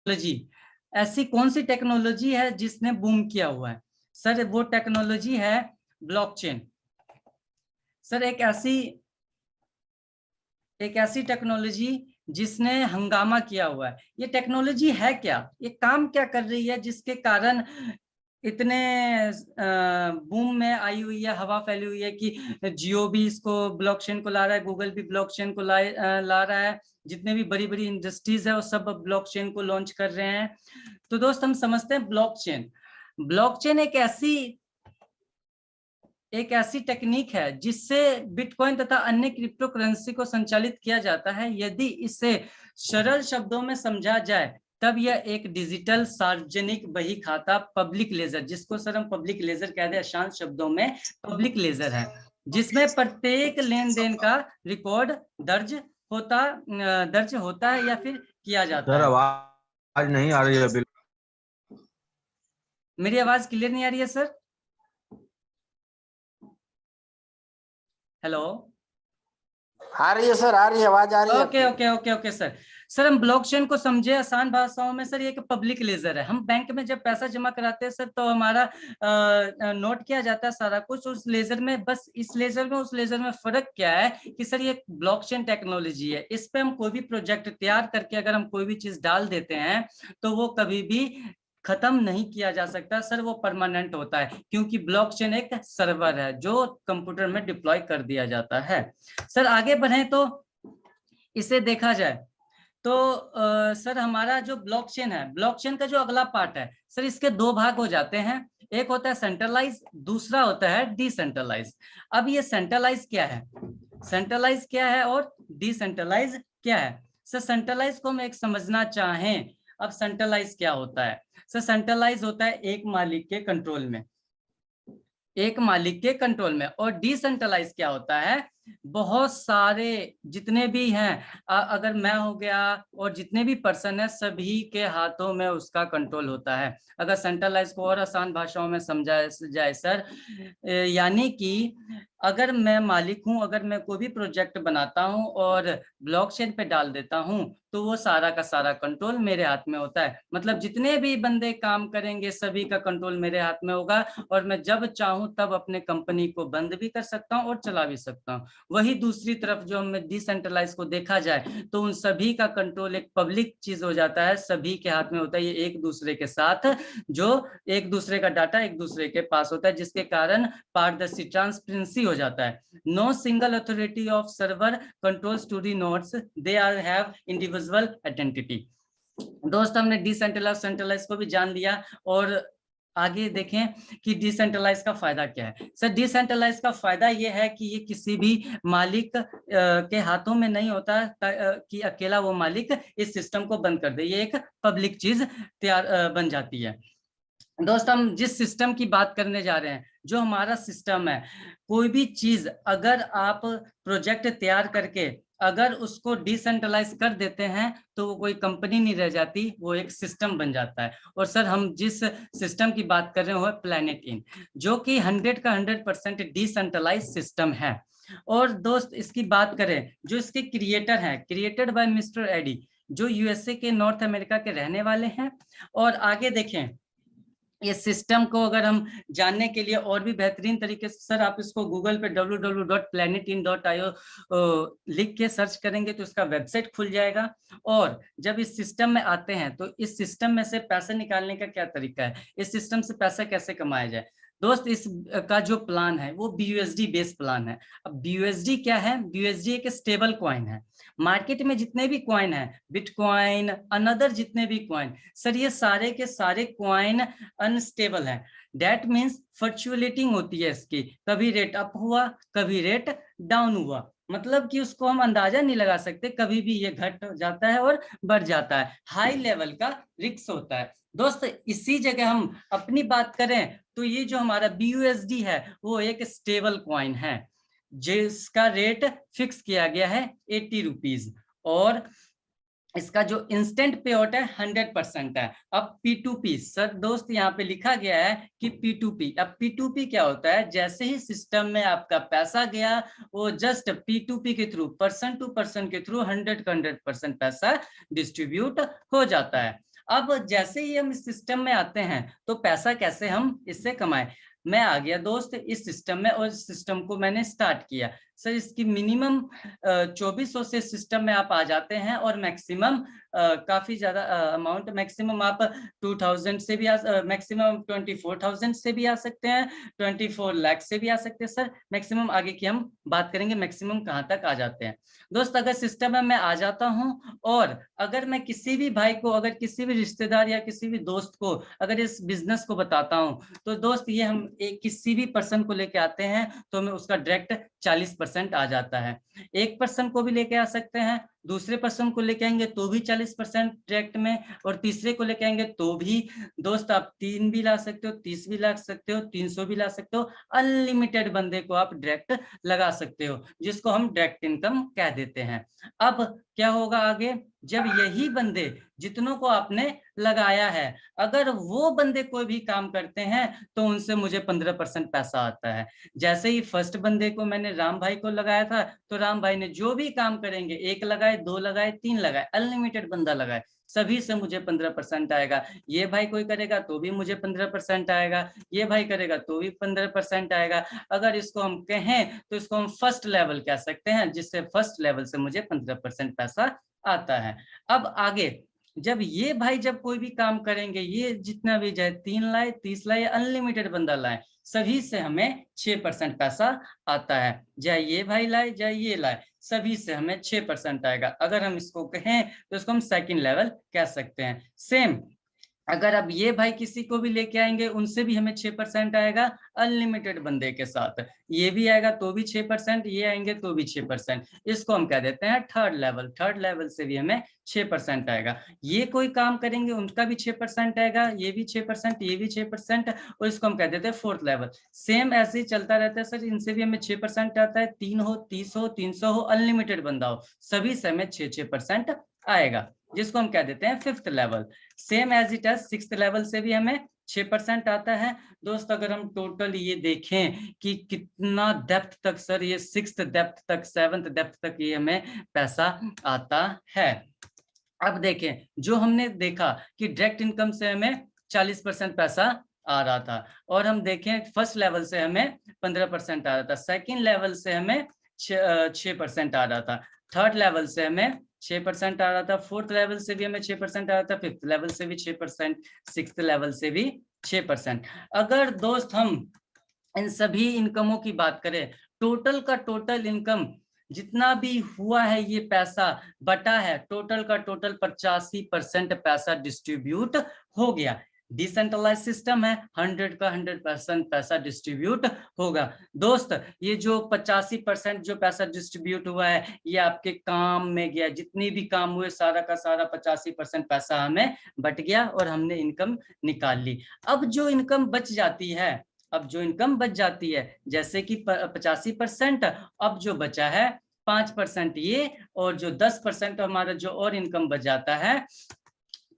Technology, ऐसी कौन सी technology है जिसने बूम किया हुआ है? सर वो टेक्नोलॉजी है ब्लॉकचेन। सर एक ऐसी टेक्नोलॉजी जिसने हंगामा किया हुआ है। ये टेक्नोलॉजी है क्या, ये काम क्या कर रही है जिसके कारण इतने बूम में आई हुई है, हवा फैली हुई है कि जियो भी इसको ब्लॉकचेन को ला रहा है, गूगल भी ब्लॉकचेन को ला रहा है, जितने भी बड़ी बड़ी इंडस्ट्रीज है वो सब ब्लॉकचेन को लॉन्च कर रहे हैं। तो दोस्त हम समझते हैं ब्लॉकचेन। ब्लॉकचेन एक ऐसी टेक्निक है जिससे बिटकॉइन तथा अन्य क्रिप्टो करेंसी को संचालित किया जाता है। यदि इसे सरल शब्दों में समझा जाए तब यह एक डिजिटल सार्वजनिक बही खाता पब्लिक लेजर, जिसको सर हम पब्लिक लेजर कहते हैं शांत शब्दों में, पब्लिक लेजर है, जिसमें प्रत्येक लेन देन का रिकॉर्ड दर्ज होता है या फिर किया जाता सर है। आवाज नहीं आ रही है बिल्कुल। मेरी आवाज क्लियर नहीं आ रही है सर? हेलो, आ रही है सर, आ रही है, आवाज आ रही है। Okay sir. सर हम ब्लॉकचेन को समझे आसान भाषाओं में। सर ये एक पब्लिक लेजर है। हम बैंक में जब पैसा जमा कराते हैं सर तो हमारा नोट किया जाता है सारा कुछ उस लेजर में। बस इस लेजर में उस लेजर में फर्क क्या है कि सर ये ब्लॉकचेन टेक्नोलॉजी है। इस पे हम कोई भी प्रोजेक्ट तैयार करके अगर हम कोई भी चीज डाल देते हैं तो वो कभी भी खत्म नहीं किया जा सकता सर, वो परमानेंट होता है, क्योंकि ब्लॉकचेन एक सर्वर है जो कंप्यूटर में डिप्लॉय कर दिया जाता है। सर आगे बढ़े तो इसे देखा जाए तो सर हमारा जो ब्लॉकचेन है, ब्लॉकचेन का जो अगला पार्ट है सर, इसके दो भाग हो जाते हैं। एक होता है सेंट्रलाइज, दूसरा होता है डिसेंट्रलाइज। अब ये सेंट्रलाइज क्या है, सेंट्रलाइज क्या है और डिसेंट्रलाइज क्या है? सर सेंट्रलाइज को हम एक समझना चाहें, अब सेंट्रलाइज क्या होता है? सर सेंट्रलाइज होता है एक मालिक के कंट्रोल में, एक मालिक के कंट्रोल में। और डिसेंट्रलाइज क्या होता है? बहुत सारे जितने भी हैं, अगर मैं हो गया और जितने भी पर्सन है सभी के हाथों में उसका कंट्रोल होता है। अगर सेंट्रलाइज को और आसान भाषाओं में समझा जाए सर, यानी कि अगर मैं मालिक हूं, अगर मैं कोई भी प्रोजेक्ट बनाता हूं और ब्लॉकचेन पे डाल देता हूं तो वो सारा का सारा कंट्रोल मेरे हाथ में होता है। मतलब जितने भी बंदे काम करेंगे सभी का कंट्रोल मेरे हाथ में होगा, और मैं जब चाहूं तब अपने कंपनी को बंद भी कर सकता हूं और चला भी सकता हूं। वही दूसरी तरफ जो हमें डिसेंट्रलाइज को देखा जाए तो उन सभी का कंट्रोल एक पब्लिक चीज हो जाता है, सभी के हाथ में होता है। ये एक दूसरे के साथ जो एक दूसरे का डाटा एक दूसरे के पास होता है, जिसके कारण पारदर्शी ट्रांसपेरेंसी हो जाता है। No single authority of server controls to the nodes, they are have individual identity. दोस्त हमने डिसेंट्रलाइज सेंट्रलाइज को भी जान लिया, और आगे देखें कि डिसेंट्रलाइज का फायदा क्या है। सर डिसेंट्रलाइज का फायदा यह है कि ये किसी भी मालिक के हाथों में नहीं होता कि अकेला वो मालिक इस सिस्टम को बंद कर दे। ये एक पब्लिक चीज तैयार बन जाती है। दोस्त हम जिस सिस्टम की बात करने जा रहे हैं, जो हमारा सिस्टम है, कोई भी चीज अगर आप प्रोजेक्ट तैयार करके अगर उसको डिसेंट्रलाइज कर देते हैं तो वो कोई कंपनी नहीं रह जाती, वो एक सिस्टम बन जाता है। और सर हम जिस सिस्टम की बात कर रहे हैं वो है प्लैनेट इन, जो कि 100 का 100% डिसेंट्रलाइज सिस्टम है। और दोस्त इसकी बात करें, जो इसके क्रिएटर हैं, क्रिएटेड बाय मिस्टर एडी, जो यूएसए के नॉर्थ अमेरिका के रहने वाले हैं। और आगे देखें, ये सिस्टम को अगर हम जानने के लिए और भी बेहतरीन तरीके से सर आप इसको गूगल पे www.planetin.io लिख के सर्च करेंगे तो इसका वेबसाइट खुल जाएगा। और जब इस सिस्टम में आते हैं तो इस सिस्टम में से पैसे निकालने का क्या तरीका है, इस सिस्टम से पैसा कैसे कमाया जाए? दोस्त इस का जो प्लान है वो BUSD बेस्ड प्लान है। अब BUSD क्या है? BUSD एक स्टेबल कॉइन है। मार्केट में जितने भी कॉइन है, बिटकॉइन अनदर जितने भी कॉइन, सर ये सारे के सारे कॉइन अनस्टेबल है। दैट मीन्स फ्लक्चुएटिंग होती है इसकी, कभी रेट अप हुआ कभी रेट डाउन हुआ, मतलब कि उसको हम अंदाजा नहीं लगा सकते, कभी भी ये घट जाता है और बढ़ जाता है। हाई लेवल का रिस्क होता है। दोस्त इसी जगह हम अपनी बात करें तो ये जो हमारा BUSD है वो एक स्टेबल कॉइन है जिसका रेट फिक्स किया गया है 80 रुपीज, और इसका जो इंस्टेंट पे आउट है 100% है। अब P2P सर दोस्त यहाँ पे लिखा गया है कि P2P, अब P2P क्या होता है? जैसे ही सिस्टम में आपका पैसा गया वो जस्ट P2P के थ्रू, पर्सन टू पर्सन के थ्रू 100 का 100% पैसा डिस्ट्रीब्यूट हो जाता है। अब जैसे ही हम इस सिस्टम में आते हैं तो पैसा कैसे हम इससे कमाएं। मैं आ गया दोस्त इस सिस्टम में और इस सिस्टम को मैंने स्टार्ट किया। सर इसकी मिनिमम 2400 से सिस्टम में आप आ जाते हैं और मैक्सिमम काफी ज्यादा अमाउंट, मैक्सिमम आप 2000 से भी मैक्सिमम 24,000 से भी आ सकते हैं, 24 लाख से भी आ सकते हैं। सर मैक्सिमम आगे की हम बात करेंगे, मैक्सिमम कहाँ तक आ जाते हैं। दोस्त अगर सिस्टम में मैं आ जाता हूँ और अगर मैं किसी भी भाई को, अगर किसी भी रिश्तेदार या किसी भी दोस्त को अगर इस बिजनेस को बताता हूँ, तो दोस्त ये हम किसी भी पर्सन को लेके आते हैं तो हमें उसका डायरेक्ट 40% आ जाता है। एक पर्सन को भी लेके आ सकते हैं, दूसरे पर्सन को लेके आएंगे तो भी 40% डायरेक्ट में, और तीसरे को लेके आएंगे तो भी। दोस्त आप 3 भी ला सकते हो, 30 भी ला सकते हो, 300 भी ला सकते हो, अनलिमिटेड बंदे को आप डायरेक्ट लगा सकते हो, जिसको हम डायरेक्ट इनकम कह देते हैं। अब क्या होगा आगे, जब यही बंदे जितनों को आपने लगाया है, अगर वो बंदे कोई भी काम करते हैं तो उनसे मुझे 15% पैसा आता है। जैसे ही फर्स्ट बंदे को मैंने राम भाई को लगाया था, तो राम भाई ने जो भी काम करेंगे, 1 लगाए, 2 लगाए, 3 लगाए, अनलिमिटेड बंदा लगाए, सभी से मुझे 15% आएगा। ये भाई कोई करेगा तो भी मुझे 15% आएगा, ये भाई करेगा तो भी 15% आएगा। अगर इसको हम कहें तो इसको हम फर्स्ट लेवल कह सकते हैं, जिससे फर्स्ट लेवल से मुझे 15% पैसा आता है। अब आगे जब ये भाई जब कोई भी काम करेंगे, ये जितना भी जाए 3 लाए, 30 लाए, अनलिमिटेड बंदा लाए, सभी से हमें 6% पैसा आता है। चाहे ये भाई लाए चाहे ये लाए, सभी से हमें 6% आएगा। अगर हम इसको कहें तो इसको हम सेकंड लेवल कह सकते हैं। सेम अगर अब ये भाई किसी को भी लेके आएंगे, उनसे भी हमें 6% आएगा, अनलिमिटेड बंदे के साथ। ये भी आएगा तो भी 6%, ये आएंगे तो भी 6%। इसको हम कह देते हैं थर्ड लेवल। थर्ड लेवल से भी हमें 6% आएगा। ये कोई काम करेंगे उनका भी 6% आएगा, ये भी 6%, ये भी 6%, और इसको हम कह देते हैं फोर्थ लेवल। सेम ऐसे ही चलता रहता है सर, इनसे भी हमें 6% आता है। 3 हो, 30 हो, 300 हो, अनलिमिटेड बंदा हो, सभी से हमें 6% आएगा, जिसको हम कह देते हैं fifth level. Same as it as sixth level से भी हमें 6% आता है। दोस्त अगर हम टोटल ये देखें कि कितना डेप्थ तक सर, ये सिक्स्थ डेप्थ तक, सेवंथ डेप्थ तक ये हमें पैसा आता है। अब देखें, जो हमने देखा कि डायरेक्ट इनकम से हमें 40% पैसा आ रहा था, और हम देखें फर्स्ट लेवल से हमें 15% आ रहा था, सेकेंड लेवल से हमें 6% आ रहा था, थर्ड लेवल से हमें 6% आ रहा था, फोर्थ लेवल से भी हमें 6% आ रहा था, फिफ्थ लेवल से भी 6%, सिक्स्थ लेवल से भी 6%। अगर दोस्त हम इन सभी इनकमों की बात करें, टोटल का टोटल इनकम जितना भी हुआ है, ये पैसा बटा है, टोटल का टोटल 85% पैसा डिस्ट्रीब्यूट हो गया। डिसेंट्रलाइज सिस्टम है, 100 का 100% पैसा डिस्ट्रीब्यूट होगा। दोस्त ये जो 85% जो पैसा डिस्ट्रीब्यूट हुआ है, ये आपके काम में गया, जितनी भी काम हुए सारा का सारा 85% पैसा हमें बट गया और हमने इनकम निकाल ली। अब जो इनकम बच जाती है, अब जो इनकम बच जाती है, जैसे कि 85%, अब जो बचा है 5% ये, और जो 10% हमारा जो और इनकम बच जाता है,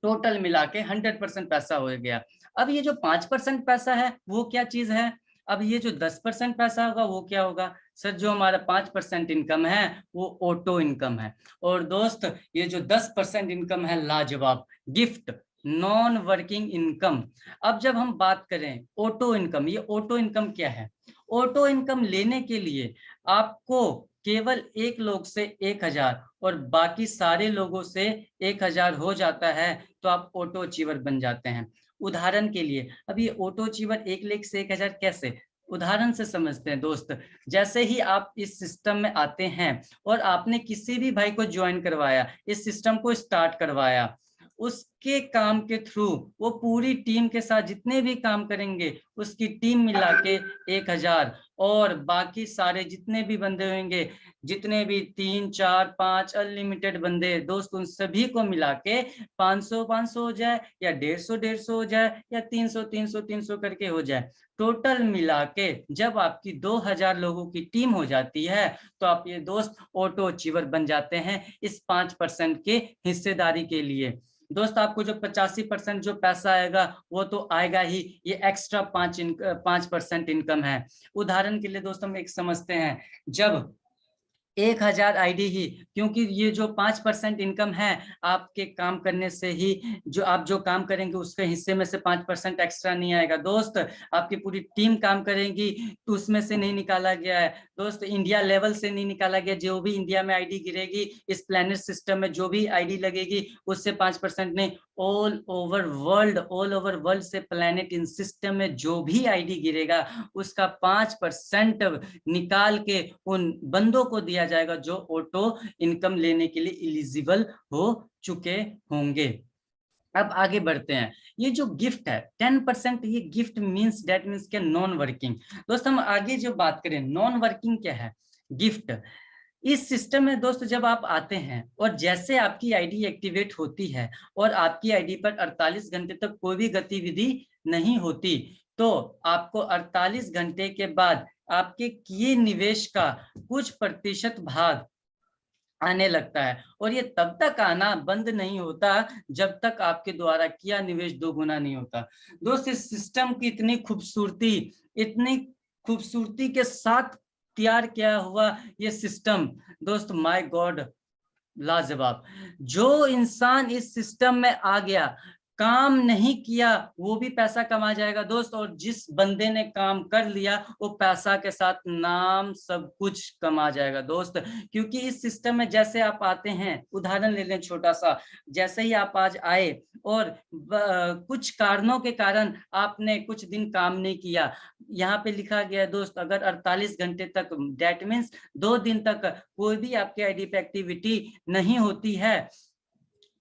टोटल मिला के 100% पैसा हो गया। अब ये जो 5% पैसा है वो क्या चीज है, अब ये जो 10% पैसा होगा वो क्या होगा सर, जो हमारा 5% इनकम है वो ऑटो इनकम है। और दोस्त ये जो 10% इनकम है, लाजवाब गिफ्ट, नॉन वर्किंग इनकम। अब जब हम बात करें ऑटो इनकम, ये ऑटो इनकम क्या है, ऑटो इनकम लेने के लिए आपको केवल एक लोग से 1000 और बाकी सारे लोगों से 1000 हो जाता है तो आप ऑटो अचीवर बन जाते हैं। उदाहरण के लिए, अब ये ऑटो अचीवर 1 लाख से 1000 कैसे, उदाहरण से समझते हैं दोस्त। जैसे ही आप इस सिस्टम में आते हैं और आपने किसी भी भाई को ज्वाइन करवाया, इस सिस्टम को स्टार्ट करवाया, उसके काम के थ्रू वो पूरी टीम के साथ जितने भी काम करेंगे, उसकी टीम मिला के 1000, और बाकी सारे जितने भी बंदे होंगे, जितने भी 3 4 5 अनलिमिटेड बंदे, दोस्त उन सभी को मिला के 500 हो जाए, या 150 हो जाए, या 300 करके हो जाए, टोटल मिला के जब आपकी 2000 लोगों की टीम हो जाती है, तो आप ये दोस्त ऑटो अचीवर बन जाते हैं इस 5% के हिस्सेदारी के लिए। दोस्त आपको जो 85% जो पैसा आएगा वो तो आएगा ही, ये एक्स्ट्रा 5% इनकम है। उदाहरण के लिए दोस्त हम एक समझते हैं, जब 1000 आईडी ही, क्योंकि ये जो 5% इनकम है आपके काम करने से ही, जो आप जो काम करेंगे उसके हिस्से में से 5% एक्स्ट्रा नहीं आएगा दोस्त। आपकी पूरी टीम काम करेगी तो उसमें से नहीं निकाला गया है दोस्त, इंडिया लेवल से नहीं निकाला गया। जो भी इंडिया में आईडी गिरेगी इस प्लैनेट सिस्टम में, जो भी आईडी लगेगी उससे 5% नहीं, ऑल ओवर वर्ल्ड से प्लैनेट इन सिस्टम में जो भी आईडी गिरेगा उसका 5% निकाल के उन बंदों को दिया जाएगा जो ऑटो इनकम लेने के लिए एलिजिबल हो चुके होंगे। अब आगे बढ़ते हैं। ये जो गिफ्ट है 10%, ये गिफ्ट मींस दैट मींस क्या, नॉन वर्किंग। दोस्त हम आगे जो बात करें, नॉन वर्किंग क्या है, गिफ्ट। इस सिस्टम में दोस्त जब आप आते हैं और जैसे आपकी आईडी एक्टिवेट होती है और आपकी आईडी पर 48 घंटे तक कोई भी गतिविधि नहीं होती, तो आपको 48 घंटे के बाद आपके किए निवेश का कुछ प्रतिशत भाग आने लगता है। और ये तब तक आना बंद नहीं होता जब तक आपके द्वारा किया निवेश 2 गुना नहीं होता। दोस्त इस सिस्टम की इतनी खूबसूरती के साथ तैयार किया हुआ ये सिस्टम दोस्त, माय गॉड, लाजवाब। जो इंसान इस सिस्टम में आ गया, काम नहीं किया वो भी पैसा कमा जाएगा दोस्त, और जिस बंदे ने काम कर लिया वो पैसा के साथ नाम सब कुछ कमा जाएगा दोस्त। क्योंकि इस सिस्टम में जैसे आप आते हैं, उदाहरण ले लें छोटा सा, जैसे ही आप आज आए और कुछ कारणों के कारण आपने कुछ दिन काम नहीं किया, यहाँ पे लिखा गया है दोस्त, अगर 48 घंटे तक, डेट मीन्स 2 दिन तक कोई भी आपके आईडी पे एक्टिविटी नहीं होती है,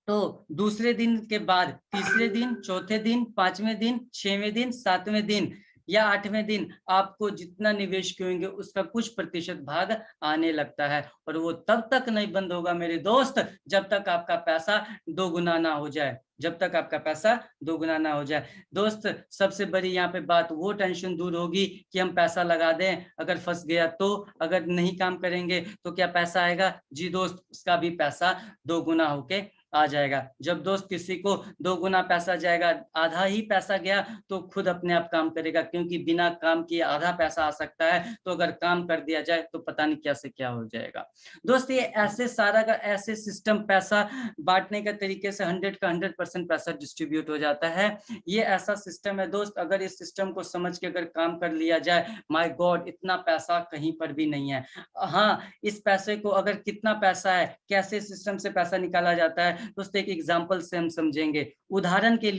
तो दूसरे दिन के बाद तीसरे दिन, चौथे दिन, 5वें दिन, 6वें दिन, 7वें दिन या 8वें दिन आपको जितना निवेश किए उसका कुछ प्रतिशत भाग आने लगता है। और वो तब तक नहीं बंद होगा मेरे दोस्त जब तक आपका पैसा 2 गुना ना हो जाए, जब तक आपका पैसा 2 गुना ना हो जाए दोस्त। सबसे बड़ी यहाँ पे बात, वो टेंशन दूर होगी कि हम पैसा लगा दें, अगर फंस गया तो, अगर नहीं काम करेंगे तो क्या पैसा आएगा? जी दोस्त, उसका भी पैसा 2 गुना होके आ जाएगा। जब दोस्त किसी को 2 गुना पैसा जाएगा, आधा ही पैसा गया तो खुद अपने आप काम करेगा, क्योंकि बिना काम किए आधा पैसा आ सकता है, तो अगर काम कर दिया जाए तो पता नहीं क्या से क्या हो जाएगा दोस्त। ये ऐसे सारा का ऐसे सिस्टम, पैसा बांटने के तरीके से 100 का 100% पैसा डिस्ट्रीब्यूट हो जाता है। ये ऐसा सिस्टम है दोस्त, अगर इस सिस्टम को समझ के अगर काम कर लिया जाए, माय गॉड, इतना पैसा कहीं पर भी नहीं है। हाँ, इस पैसे को अगर कितना पैसा है, कैसे सिस्टम से पैसा निकाला जाता है दोस्त, एक एग्जांपल से हम समझेंगे। उदाहरण के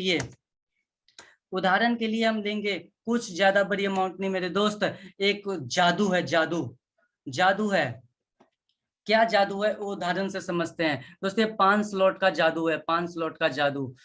लिए हम लेंगे, कुछ ज्यादा बड़ी अमाउंट नहीं मेरे दोस्त, एक जादू है, जादू है। क्या जादू है वो उदाहरण से समझते हैं दोस्तों। 5 स्लॉट का जादू है, 5 स्लॉट का जादू।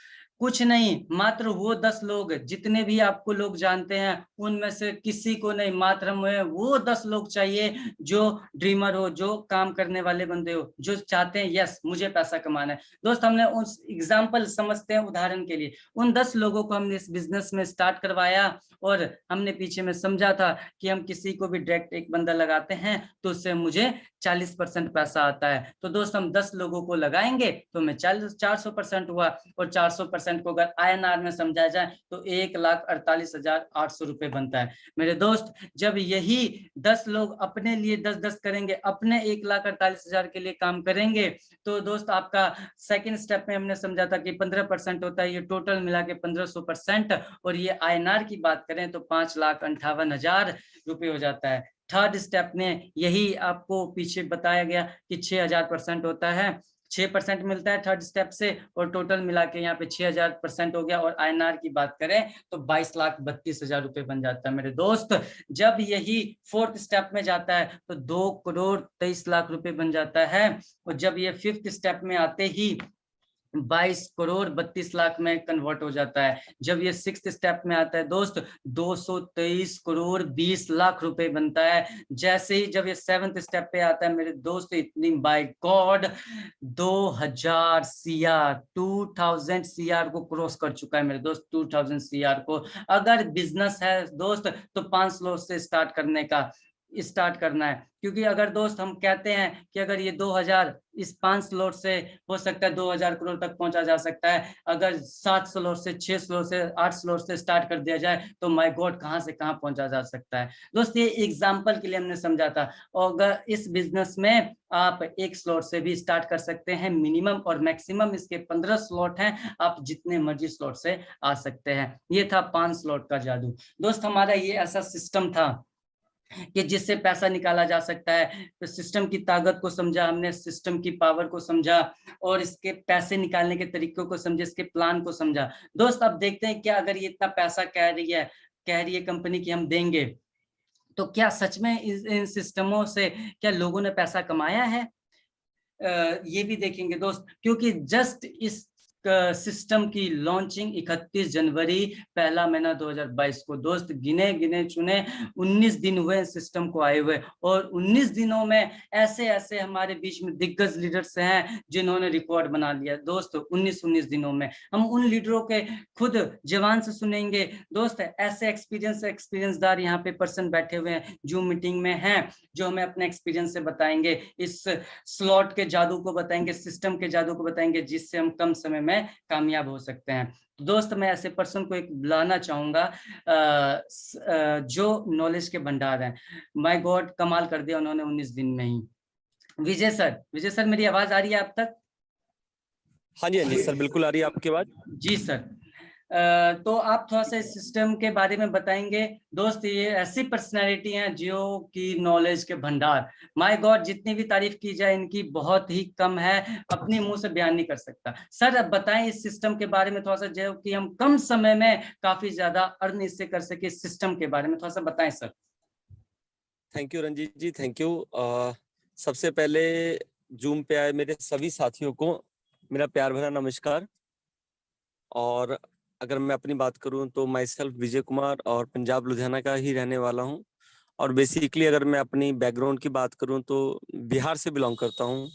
कुछ नहीं, मात्र वो 10 लोग, जितने भी आपको लोग जानते हैं उनमें से किसी को नहीं, मात्र हमें वो 10 लोग चाहिए जो ड्रीमर हो, जो काम करने वाले बंदे हो, जो चाहते हैं यस मुझे पैसा कमाना है। दोस्त हमने उस एग्जाम्पल समझते हैं, उदाहरण के लिए उन 10 लोगों को हमने इस बिजनेस में स्टार्ट करवाया और हमने पीछे में समझा था कि हम किसी को भी डायरेक्ट एक बंदा लगाते हैं तो उससे मुझे 40% पैसा आता है। तो दोस्त हम 10 लोगों को लगाएंगे तो हमें 400% हुआ, और 400% को अगर INR में समझा जाए तो 1,48,800 रुपए बनता है मेरे दोस्त। जब यही 10 लोग अपने लिए 10-10 करेंगे, अपने 1,48,000 के लिए काम करेंगे, तो दोस्त आपका सेकंड स्टेप में हमने समझा था कि 15% होता है, ये टोटल मिला के 1500%, और ये INR की बात करें तो 5,58,000 रुपए हो जाता है। थर्ड स्टेप में यही आपको पीछे बताया गया कि 6,000% होता है, 6% मिलता है थर्ड स्टेप से, और टोटल मिला के यहाँ पे 6,000% हो गया। और INR की बात करें तो 22,32,000 रुपए बन जाता है मेरे दोस्त। जब यही फोर्थ स्टेप में जाता है तो 2,23,00,000 रुपए बन जाता है, और जब ये फिफ्थ स्टेप में आते ही 22,32,00,000 में कन्वर्ट हो जाता है। जब ये सिक्स्थ स्टेप में आता है दोस्त 223,20,00,000 रुपए बनता है। जैसे ही जब ये सेवंथ स्टेप पे आता है मेरे दोस्त, इतनी बाय गॉड 2,000 CR 2,000 CR को क्रॉस कर चुका है मेरे दोस्त, 2,000 CR को। अगर बिजनेस है दोस्त तो 5 लोग से स्टार्ट करने का, स्टार्ट करना है, क्योंकि अगर दोस्त हम कहते हैं कि अगर ये 2000 इस 5 स्लॉट से हो सकता है 2000 करोड़ तक पहुंचा जा सकता है, अगर 7 स्लॉट से 6 स्लॉट से 8 स्लॉट से स्टार्ट कर दिया जाए तो माय गॉड कहां से कहां पहुंचा जा सकता है। दोस्त ये एग्जांपल के लिए हमने समझा था। और अगर इस बिजनेस में आप एक स्लॉट से भी स्टार्ट कर सकते हैं, मिनिमम और मैक्सिमम इसके 15 स्लॉट हैं, आप जितने मर्जी स्लॉट से आ सकते हैं। ये था 5 स्लॉट का जादू। दोस्त हमारा ये ऐसा सिस्टम था कि जिससे पैसा निकाला जा सकता है। तो सिस्टम की ताकत को समझा हमने, सिस्टम की पावर को समझा, और इसके पैसे निकालने के तरीकों को समझे, इसके प्लान को समझा। दोस्त अब देखते हैं क्या अगर ये इतना पैसा कह रही है कंपनी की हम देंगे, तो क्या सच में इन सिस्टमों से क्या लोगों ने पैसा कमाया है? ये भी देखेंगे दोस्त, क्योंकि जस्ट इस सिस्टम की लॉन्चिंग 31 जनवरी पहला महीना 2022 को दोस्त, गिने गिने चुने 19 दिन हुए सिस्टम को आए हुए, और 19 दिनों में ऐसे ऐसे हमारे बीच में दिग्गज लीडर्स हैं जिन्होंने रिकॉर्ड बना लिया दोस्त। 19 दिनों में हम उन लीडरों के खुद जवान से सुनेंगे दोस्त। ऐसे एक्सपीरियंसदार यहाँ पे पर्सन बैठे हुए हैं, जूम मीटिंग में हैं, जो हमें अपने एक्सपीरियंस से बताएंगे, इस स्लॉट के जादू को बताएंगे, सिस्टम के जादू को बताएंगे, जिससे हम कम समय में कामयाब हो सकते हैं। दोस्त मैं ऐसे पर्सन को एक बुलाना चाहूंगा जो नॉलेज के भंडार हैं। माय गॉड कमाल कर दिया उन्होंने 19 दिन में ही। विजय सर मेरी आवाज आ रही है आप तक? हाँ जी सर, बिल्कुल आ रही है आपकी आवाज। जी सर। तो आप थोड़ा सा इस सिस्टम के बारे में बताएंगे दोस्त। ये ऐसी पर्सनैलिटी हैं जो की नॉलेज के भंडार, माय गॉड जितनी भी तारीफ की जाए इनकी बहुत ही कम है, अपने मुंह से बयान नहीं कर सकता। सर अब बताएं इस सिस्टम के बारे में थोड़ा सा, जो कि हम कम समय में काफी ज्यादा अर्न इससे कर सके, इस सिस्टम के बारे में थोड़ा सा बताएं sir. Thank you Ranjeet ji, thank you. सबसे पहले जूम पे आए मेरे सभी साथियों को मेरा प्यार भरा नमस्कार। और अगर मैं अपनी बात करूं तो माई सेल्फ विजय कुमार और पंजाब लुधियाना का ही रहने वाला हूं। और बेसिकली अगर मैं अपनी बैकग्राउंड की बात करूं तो बिहार से बिलोंग करता हूं।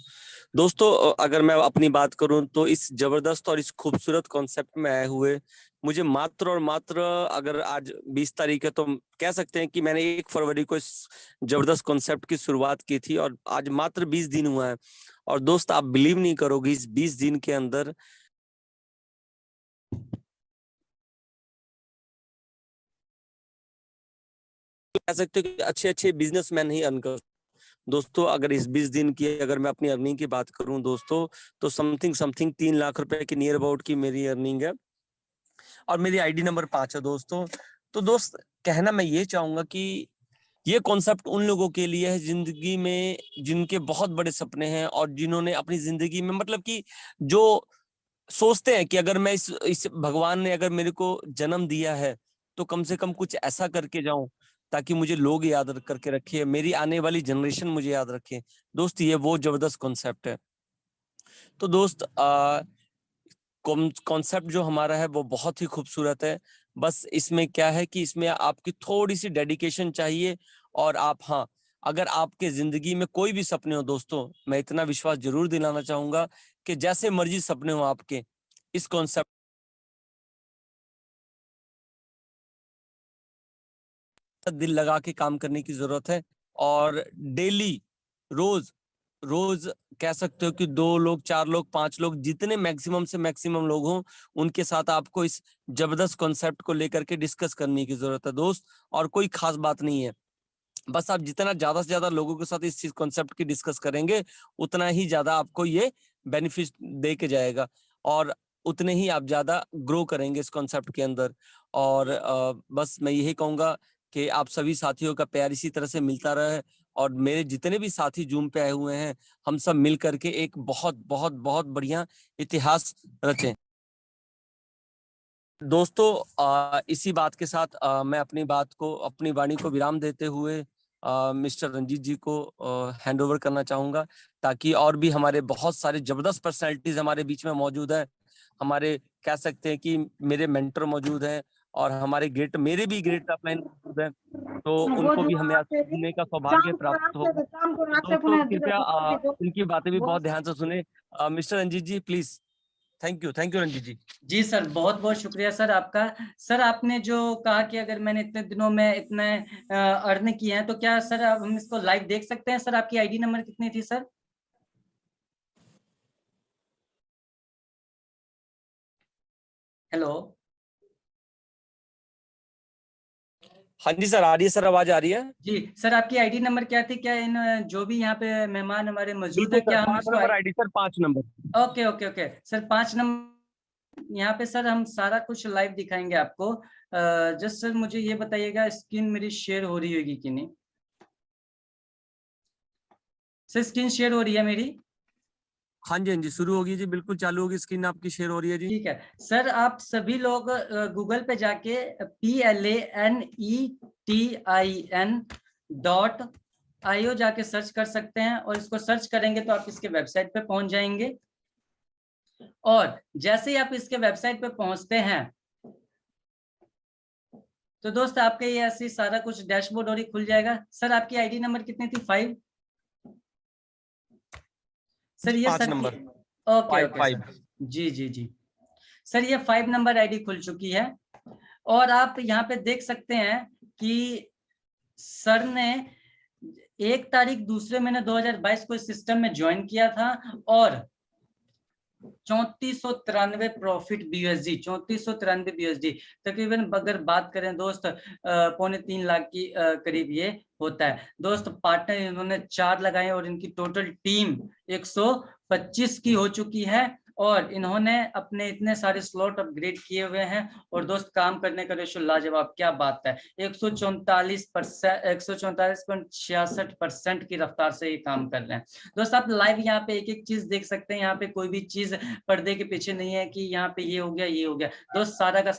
दोस्तों अगर मैं अपनी बात करूं तो इस जबरदस्त और इस खूबसूरत कॉन्सेप्ट में आए हुए मुझे मात्र और मात्र, अगर आज 20 तारीख है तो कह सकते हैं कि मैंने 1 फरवरी को इस जबरदस्त कॉन्सेप्ट की शुरुआत की थी और आज मात्र 20 दिन हुआ है। और दोस्त आप बिलीव नहीं करोगे, इस 20 दिन के अंदर कह सकते हो कि अच्छे अच्छे बिजनेसमैन ही अर्न कर। दोस्तों अगर इस 20 दिन की अगर मैं अपनी अर्निंग की बात करूं दोस्तों, तो समथिंग 3 लाख रुपए के नियर अबाउट की मेरी अर्निंग है। और मेरी आईडी नंबर 5 है दोस्तों। तो दोस्त कहना मैं ये चाहूंगा कि ये कॉन्सेप्ट उन लोगों के लिए है जिंदगी में जिनके बहुत बड़े सपने हैं और जिन्होंने अपनी जिंदगी में मतलब कि जो सोचते हैं कि अगर मैं इस भगवान ने अगर मेरे को जन्म दिया है तो कम से कम कुछ ऐसा करके जाऊं ताकि मुझे लोग याद करके रखे, मेरी आने वाली जनरेशन मुझे याद रखे। दोस्त ये वो जबरदस्त कॉन्सेप्ट है। तो दोस्त कॉन्सेप्ट जो हमारा है वो बहुत ही खूबसूरत है। बस इसमें क्या है कि इसमें आपकी थोड़ी सी डेडिकेशन चाहिए। और आप, हाँ, अगर आपके जिंदगी में कोई भी सपने हो दोस्तों, मैं इतना विश्वास जरूर दिलाना चाहूंगा कि जैसे मर्जी सपने हो आपके, इस कॉन्सेप्ट दिल लगा के काम करने की जरूरत है। और डेली रोज रोज कह सकते हो कि 2 लोग, 4 लोग, 5 लोग, जितने मैक्सिमम से मैक्सिमम लोग हों उनके साथ आपको इस जबरदस्त कॉन्सेप्ट को लेकर के डिस्कस करने की जरूरत है दोस्त। और कोई खास बात नहीं है, बस आप जितना ज्यादा से ज्यादा लोगों के साथ इस चीज कॉन्सेप्ट की डिस्कस करेंगे उतना ही ज्यादा आपको ये बेनिफिट दे के जाएगा और उतने ही आप ज्यादा ग्रो करेंगे इस कॉन्सेप्ट के अंदर। और बस मैं यही कहूंगा कि आप सभी साथियों का प्यार इसी तरह से मिलता रहे और मेरे जितने भी साथी जूम पे आए हुए हैं हम सब मिल करके एक बहुत बहुत बहुत बढ़िया इतिहास रचें। दोस्तों इसी बात के साथ मैं अपनी वाणी को विराम देते हुए मिस्टर रंजीत जी को हैंड ओवर करना चाहूंगा, ताकि और भी हमारे बहुत सारे जबरदस्त पर्सनालिटीज हमारे बीच में मौजूद है। हमारे कह सकते हैं कि मेरे मेंटर मौजूद हैं और मेरे भी ग्रेट अपलाइन मौजूद है, तो उनको भी हमें सुनने का सौभाग्य प्राप्त हो। दोस्तों कृपया उनकी बातें भी बहुत ध्यान से सुने। Mister Ranjeet ji please. Thank you Ranjeet ji. जी सर, बहुत बहुत शुक्रिया सर आपका। सर आपने जो कहा कि अगर मैंने इतने दिनों में इतने अर्न किए हैं, तो क्या सर अब हम इसको लाइव देख सकते हैं? सर आपकी आईडी नंबर कितनी थी सर? हेलो। हाँ जी सर, आ रही है सर, आवाज आ रही है? जी सर, आपकी आईडी नंबर क्या थी? क्या इन जो भी यहाँ पे मेहमान हमारे मौजूद बिल्कुल है, सर, क्या हम 5 इसको number ID sir, 5 number. Okay okay okay sir, 5 number यहाँ पे सर हम सारा कुछ लाइव दिखाएंगे आपको। जस्ट सर मुझे ये बताइएगा, स्क्रीन मेरी शेयर हो रही होगी कि नहीं? सर स्क्रीन शेयर हो रही है मेरी? हाँ जी, शुरू होगी जी, बिल्कुल चालू होगी, स्क्रीन आपकी शेयर हो रही है जी। ठीक है सर, आप सभी लोग गूगल पे जाके PLANETIN.IO जाके सर्च कर सकते हैं, और इसको सर्च करेंगे तो आप इसके वेबसाइट पे पहुंच जाएंगे। और जैसे ही आप इसके वेबसाइट पे पहुंचते हैं तो दोस्त आपके ये ऐसे सारा कुछ डैशबोर्ड और ही खुल जाएगा। सर आपकी आईडी नंबर कितनी थी? 5 सर, ये 5 sir number. Okay okay sir, जी जी जी सर, ये 5 नंबर आईडी खुल चुकी है। और आप यहाँ पे देख सकते हैं कि सर ने 1 तारीख दूसरे महीने 2022 को इस सिस्टम में ज्वाइन किया था, और 3493 प्रॉफिट BUSD, 3493 BUSD तकरीबन अगर बात करें दोस्त 2.25 लाख की करीब ये होता है। दोस्त पार्टनर इन्होंने 4 लगाए और इनकी टोटल टीम 125 की हो चुकी है, और इन्होंने अपने इतने सारे स्लॉट अपग्रेड किए हुए हैं। और दोस्त काम करने का रेशो लाजवाब, क्या बात है, 144.66% की रफ्तार से ये काम कर रहे हैं। दोस्त आप लाइव यहाँ पे एक एक चीज देख सकते हैं, यहाँ पे कोई भी चीज पर्दे के पीछे नहीं है कि यहाँ पे ये हो गया ये हो गया। दोस्त सारा का